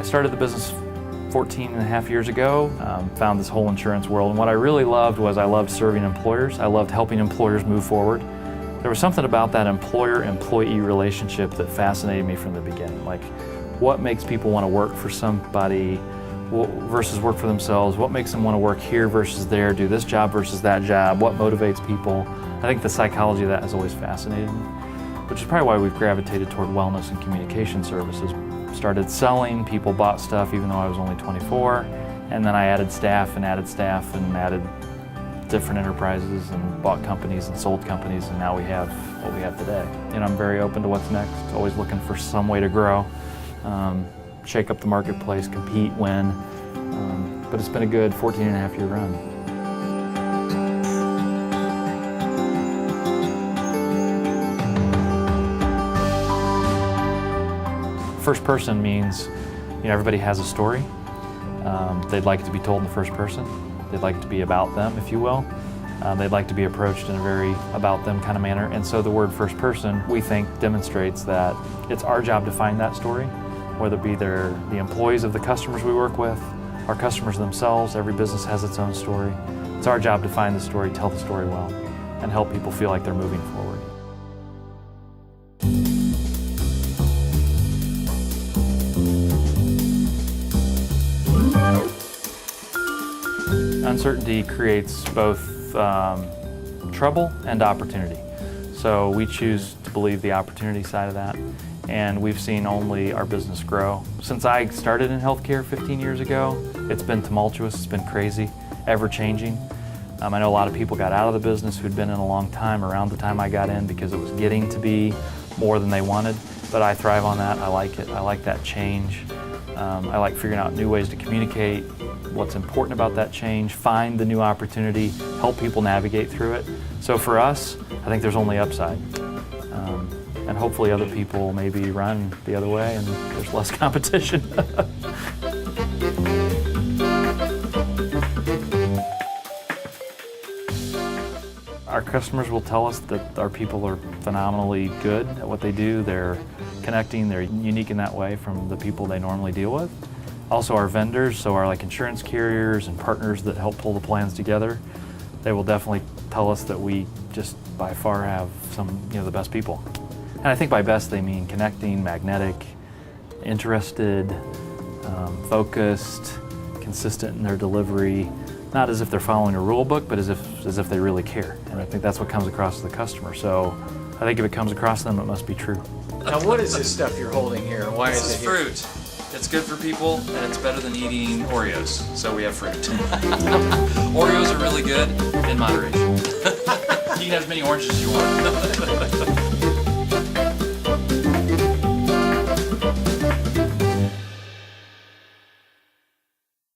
Started the business 14 and a half years ago, found this whole insurance world, and what I really loved was I loved serving employers. I loved helping employers move forward. There was something about that employer-employee relationship that fascinated me from the beginning. Like, what makes people want to work for somebody versus work for themselves? What makes them want to work here versus there, do this job versus that job? What motivates people? I think the psychology of that has always fascinated me, which is probably why we've gravitated toward wellness and communication services. Started selling, people bought stuff even though I was only 24, and then I added staff and added different enterprises and bought companies and sold companies, and now we have what we have today. And I'm very open to what's next, always looking for some way to grow, shake up the marketplace, compete, win, but it's been a good 14 and a half year run. First person means, everybody has a story. They'd like to be told in the first person. They'd like it to be about them, if you will. They'd like to be approached in a very about them kind of manner. And so the word first person, we think, demonstrates that it's our job to find that story, whether it be the employees of the customers we work with, our customers themselves. Every business has its own story. It's our job to find the story, tell the story well, and help people feel like they're moving forward. Uncertainty creates both trouble and opportunity. So we choose to believe the opportunity side of that, and we've seen only our business grow. Since I started in healthcare 15 years ago, it's been tumultuous, it's been crazy, ever-changing. I know a lot of people got out of the business who'd been in a long time around the time I got in because it was getting to be more than they wanted, but I thrive on that. I like it. I like that change. I like figuring out new ways to communicate, what's important about that change, find the new opportunity, help people navigate through it. So for us, I think there's only upside. And hopefully other people maybe run the other way and there's less competition. Our customers will tell us that our people are phenomenally good at what they do. They're connecting, they're unique in that way from the people they normally deal with. Also our vendors, so our insurance carriers and partners that help pull the plans together, they will definitely tell us that we just by far have some, the best people. And I think by best they mean connecting, magnetic, interested, focused, consistent in their delivery, not as if they're following a rule book, but as if they really care. And I think that's what comes across to the customer. So I think if it comes across to them, it must be true. Now what is this stuff you're holding here? Why is it here? This is fruit. It's good for people, and it's better than eating Oreos, so we have fruit. Oreos are really good in moderation. You can have as many oranges as you want.